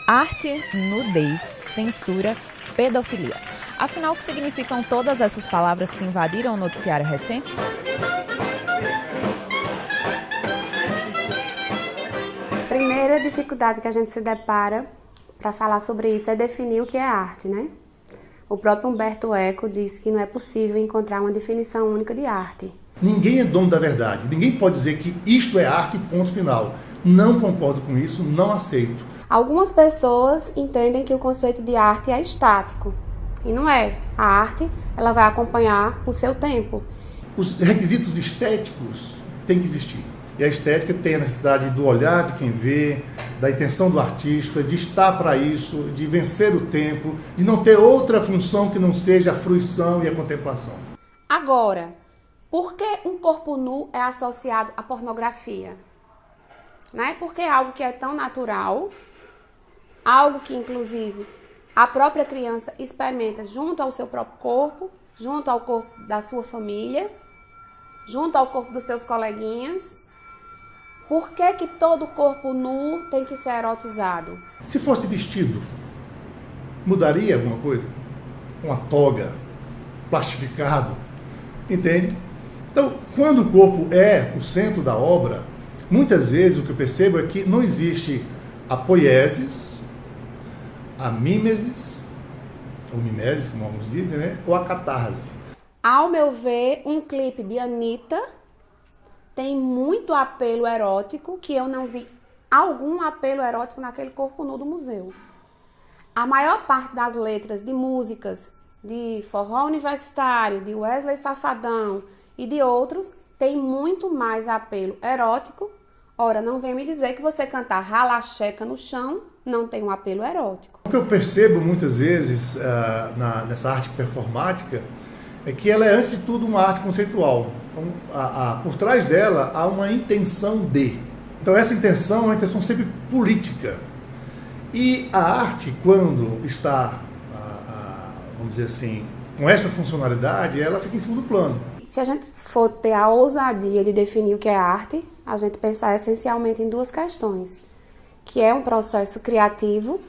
Arte, nudez, censura, pedofilia. Afinal, o que significam todas essas palavras que invadiram o noticiário recente? A primeira dificuldade que a gente se depara para falar sobre isso é definir o que é arte, né? O próprio Umberto Eco diz que não é possível encontrar uma definição única de arte. Ninguém é dono da verdade. Ninguém pode dizer que isto é arte, ponto final. Não concordo com isso, não aceito. Algumas pessoas entendem que o conceito de arte é estático. E não é. A arte, ela vai acompanhar o seu tempo. Os requisitos estéticos têm que existir. E a estética tem a necessidade do olhar de quem vê, da intenção do artista, de estar para isso, de vencer o tempo, de não ter outra função que não seja a fruição e a contemplação. Agora, por que um corpo nu é associado à pornografia? Né? Porque é algo que é tão natural, algo que, inclusive, a própria criança experimenta junto ao seu próprio corpo, junto ao corpo da sua família, junto ao corpo dos seus coleguinhas. Por que todo corpo nu tem que ser erotizado? Se fosse vestido, mudaria alguma coisa? Uma toga, plastificado, entende? Então, quando o corpo é o centro da obra, muitas vezes o que eu percebo é que não existe a poiesis, a mimesis, ou mimesis, como alguns dizem, né? Ou a catarse. Ao meu ver, um clipe de Anitta tem muito apelo erótico, que eu não vi algum apelo erótico naquele corpo nu do museu. A maior parte das letras de músicas de forró universitário, de Wesley Safadão e de outros, tem muito mais apelo erótico. Ora, não vem me dizer que você cantar ralacheca no chão não tem um apelo erótico. O que eu percebo muitas vezes nessa arte performática é que ela é, antes de tudo, uma arte conceitual. Então, por trás dela há uma intenção de. Então, essa intenção é uma intenção sempre política. E a arte, quando está, vamos dizer assim, com essa funcionalidade, ela fica em segundo plano. Se a gente for ter a ousadia de definir o que é arte, a gente pensar essencialmente em duas questões. Que é um processo criativo,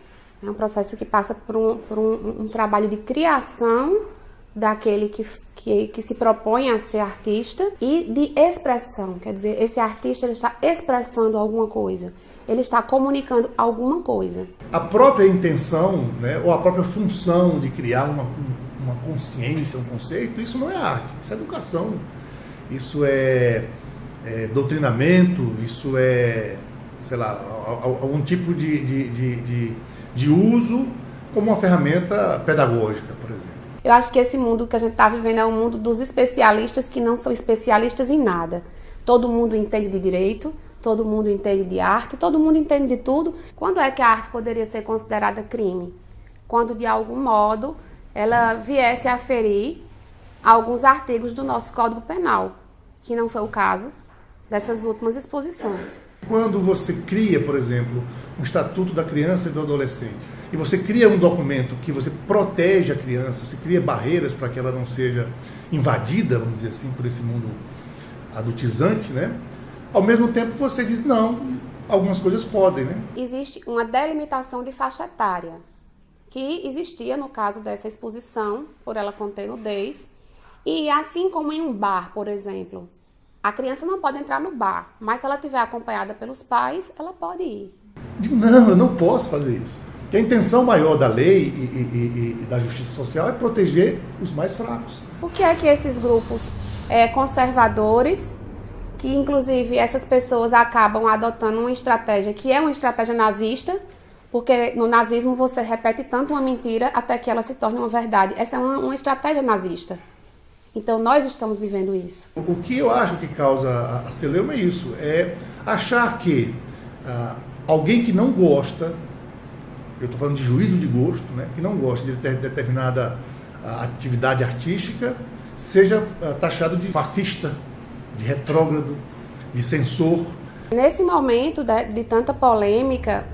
é um processo que passa por um trabalho de criação daquele que se propõe a ser artista, e de expressão, quer dizer, esse artista ele está expressando alguma coisa, ele está comunicando alguma coisa. A própria intenção, né, ou a própria função de criar uma consciência, um conceito, isso não é arte, isso é educação, isso é doutrinamento, isso é, sei lá, algum tipo de uso como uma ferramenta pedagógica, por exemplo. Eu acho que esse mundo que a gente está vivendo é um mundo dos especialistas que não são especialistas em nada. Todo mundo entende de direito, todo mundo entende de arte, todo mundo entende de tudo. Quando é que a arte poderia ser considerada crime? Quando, de algum modo, ela viesse a ferir alguns artigos do nosso Código Penal, que não foi o caso dessas últimas exposições. Quando você cria, por exemplo, um Estatuto da Criança e do Adolescente, e você cria um documento que você protege a criança, você cria barreiras para que ela não seja invadida, vamos dizer assim, por esse mundo adultizante, né? Ao mesmo tempo você diz, não, algumas coisas podem, né? Existe uma delimitação de faixa etária, que existia no caso dessa exposição, por ela conter nudez, e assim como em um bar, por exemplo, a criança não pode entrar no bar, mas se ela estiver acompanhada pelos pais, ela pode ir. Digo, não, eu não posso fazer isso. Porque a intenção maior da lei e da justiça social é proteger os mais fracos. Por que é que esses grupos conservadores, que inclusive essas pessoas acabam adotando uma estratégia que é uma estratégia nazista, porque no nazismo você repete tanto uma mentira até que ela se torne uma verdade. Essa é uma estratégia nazista. Então nós estamos vivendo isso. O que eu acho que causa a celeuma é isso, é achar que alguém que não gosta, eu estou falando de juízo de gosto, né, que não gosta de determinada atividade artística, seja taxado de fascista, de retrógrado, de censor. Nesse momento de tanta polêmica,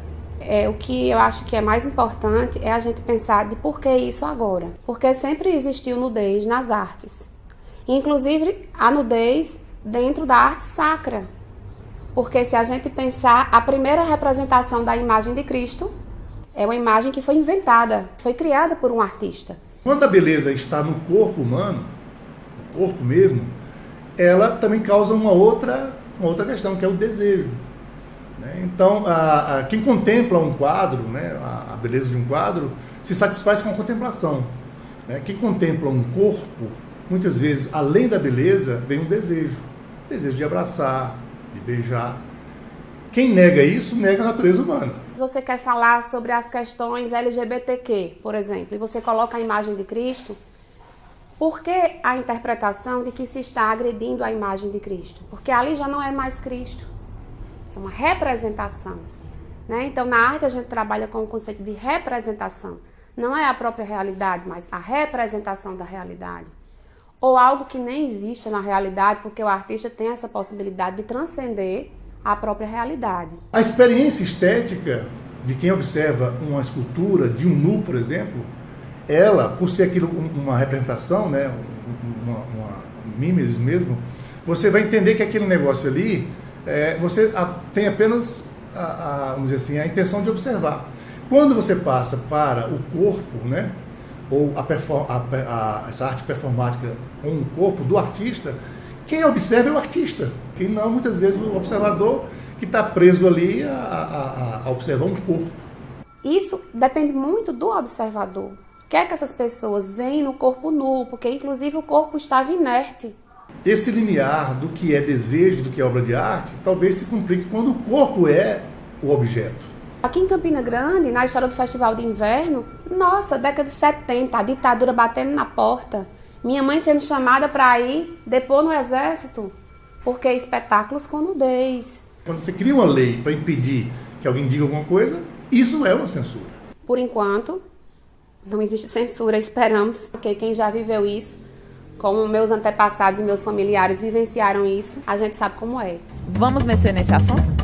o que eu acho que é mais importante é a gente pensar de por que isso agora. Porque sempre existiu nudez nas artes. Inclusive a nudez dentro da arte sacra. Porque se a gente pensar, a primeira representação da imagem de Cristo É uma imagem que foi inventada, foi criada por um artista. Quando a beleza está no corpo humano, no corpo mesmo, ela também causa uma outra questão, que é o desejo. Né? Então, quem contempla um quadro, né, a beleza de um quadro, se satisfaz com a contemplação. Né? Quem contempla um corpo, muitas vezes, além da beleza, vem um desejo. Desejo de abraçar, de beijar. Quem nega isso, nega a natureza humana. Você quer falar sobre as questões LGBTQ, por exemplo, e você coloca a imagem de Cristo, por que a interpretação de que se está agredindo a imagem de Cristo? Porque ali já não é mais Cristo, é uma representação. Né? Então, na arte a gente trabalha com o conceito de representação. Não é a própria realidade, mas a representação da realidade. Ou algo que nem existe na realidade, porque o artista tem essa possibilidade de transcender a própria realidade. A experiência estética de quem observa uma escultura de um nu, por exemplo, ela, por ser aquilo uma representação, né, uma mimesis mesmo, você vai entender que aquele negócio ali, você tem apenas, vamos dizer assim, a intenção de observar. Quando você passa para o corpo, né, ou essa arte performática com o corpo do artista, quem observa é o artista. Quem não, muitas vezes, o observador que está preso ali a observar um corpo. Isso depende muito do observador. O que é que essas pessoas veem no corpo nu? Porque, inclusive, o corpo estava inerte. Esse limiar do que é desejo, do que é obra de arte, talvez se complique quando o corpo é o objeto. Aqui em Campina Grande, na história do Festival de Inverno, nossa, década de 70, a ditadura batendo na porta. Minha mãe sendo chamada para ir depor no exército, porque espetáculos com nudez. Quando você cria uma lei para impedir que alguém diga alguma coisa, isso é uma censura. Por enquanto, não existe censura, esperamos, porque quem já viveu isso, como meus antepassados e meus familiares vivenciaram isso, a gente sabe como é. Vamos mexer nesse assunto?